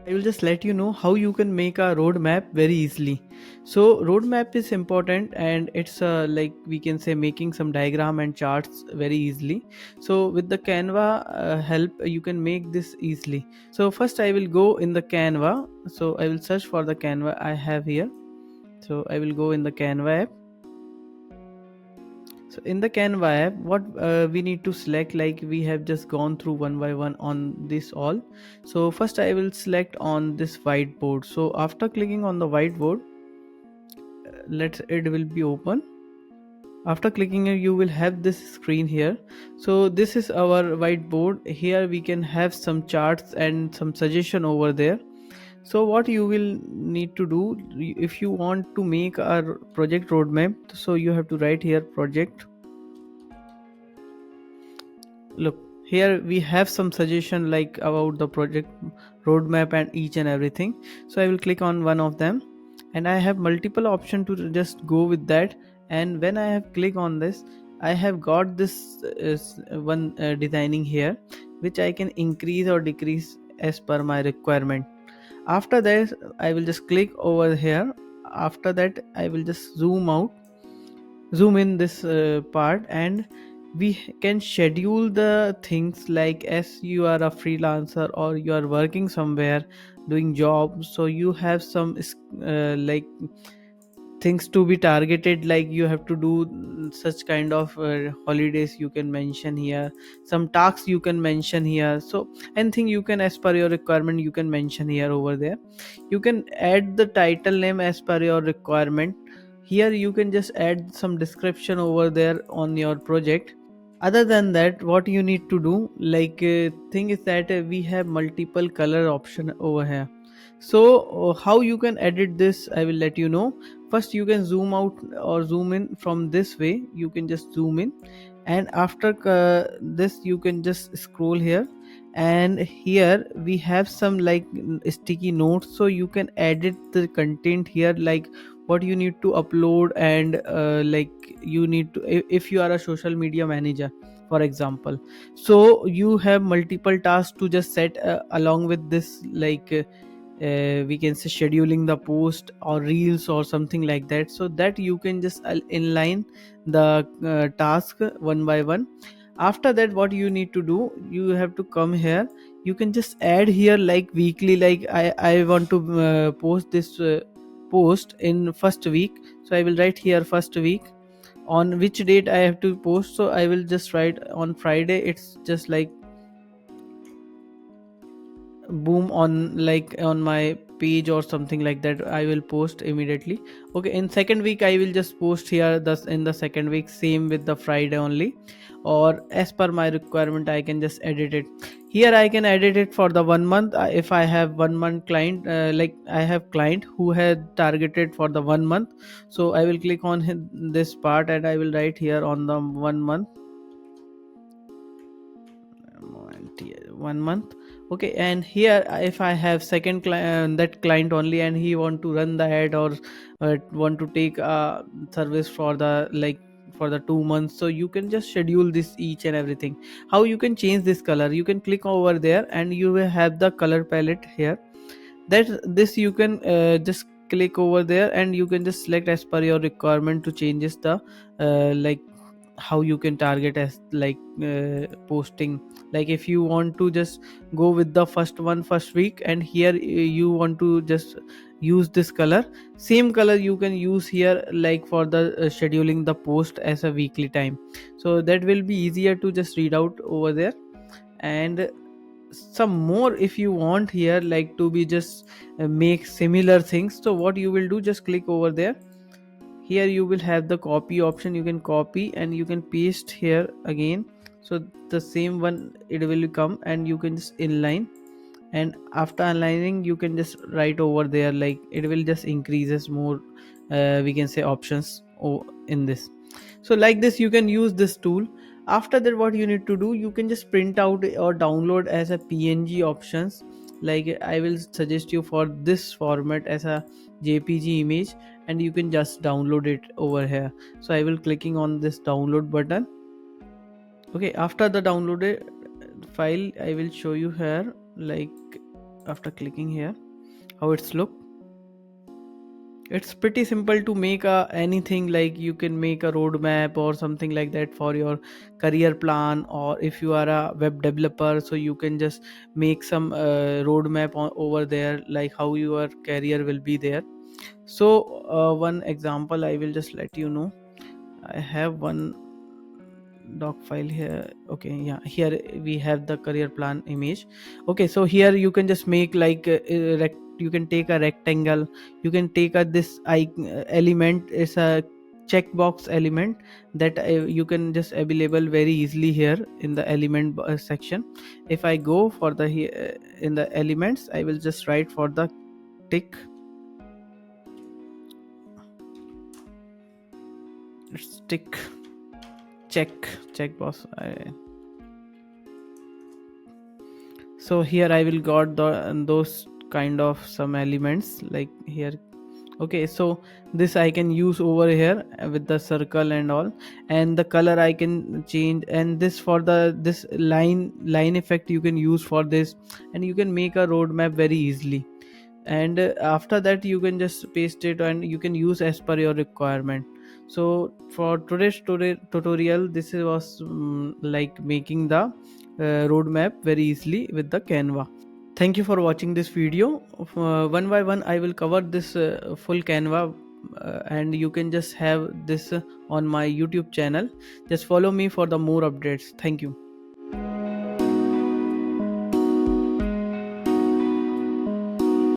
I will just let you know how you can make a roadmap very easily. So roadmap is important, and it's like we can say making some diagram and charts very easily. So with the Canva help, you can make this easily. So first I will go in the Canva. So I will search for the Canva I have here. So I will go in the Canva app. So in the Canva app, what we need to select, like we have just gone through one by one on this all. So first I will select on this whiteboard. So after clicking on the whiteboard, let's it will be open. After clicking it, you will have this screen here. So this is our whiteboard. Here we can have some charts and some suggestion over there. So what you will need to do, if you want to make a project roadmap, so you have to write here project. Look, here we have some suggestion like about the project roadmap and each and everything. So I will click on one of them, and I have multiple option to just go with that. And when I have click on this, I have got this one designing here, which I can increase or decrease as per my requirement. After that, I will just click over here. After that, I will just zoom in this part, and we can schedule the things like as you are a freelancer or you are working somewhere doing job. So you have some like things to be targeted, like you have to do such kind of holidays you can mention here, some tasks you can mention here. So anything you can, as per your requirement, you can mention here. Over there you can add the title name as per your requirement. Here you can just add some description over there on your project. Other than that, what you need to do, like thing is that we have multiple color option over here. So how you can edit this, I will let you know. First you can zoom out or zoom in from this way. You can just zoom in, and after this you can just scroll here, and here we have some like sticky notes. So you can edit the content here, like what you need to upload, and like you need to, if you are a social media manager for example, so you have multiple tasks to just set along with this, like we can say scheduling the post or reels or something like that, so that you can just inline the task one by one. After that, what you need to do, you have to come here. You can just add here like weekly, like I want to post this post in first week. So I will write here first week. On which date I have to post, so I will just write on Friday. It's just like boom on, like on my page or something like that, I will post immediately. Okay, in second week I will just post here, thus in the second week, same with the Friday only. Or as per my requirement, I can just edit it. Here I can edit it for the 1 month. If I have 1 month client, like I have client who had targeted for the 1 month, so I will click on this part, and I will write here on the 1 month. 1 month. Okay, and here if I have second client, that client only, and he want to run the ad, or want to take service for the, like for the 2 months, so you can just schedule this each and everything. How you can change this color, you can click over there, and you will have the color palette here. That this you can just click over there, and you can just select as per your requirement to changes the like how you can target as like posting. Like if you want to just go with the first week, and here you want to just use this color, same color you can use here, like for the scheduling the post as a weekly time. So that will be easier to just read out over there. And some more, if you want here, like to be just make similar things, so what you will do, just click over there. Here you will have the copy option. You can copy and you can paste here again. So the same one it will come, and you can just inline, and after aligning you can just write over there, like it will just increases more we can say options in this. So like this you can use this tool. After that, what you need to do, you can just print out or download as a PNG options. Like I will suggest you for this format as a JPG image, and you can just download it over here. So I will clicking on this download button. Okay, after the downloaded file, I will show you here, like after clicking here, how it's look. It's pretty simple to make anything, like you can make a roadmap or something like that for your career plan, or if you are a web developer, so you can just make some roadmap over there, like how your career will be there. So one example I will just let you know. I have one doc file here. Okay, yeah, here we have the career plan image. Okay, so here you can just make like you can take a rectangle, you can take a this element is a checkbox element that you can just available very easily here in the element section. If I go for the in the elements, I will just write for the tick. It's tick, check box. So here I will got those kind of some elements like here. Okay, so this I can use over here with the circle and all, and the color I can change, and this for the this line effect you can use for this, and you can make a roadmap very easily. And after that you can just paste it and you can use as per your requirement. So for today's tutorial, this was like making the roadmap very easily with the Canva. Thank you for watching this video. One by one I will cover this full Canva, and you can just have this on my YouTube channel. Just follow me for the more updates. Thank you.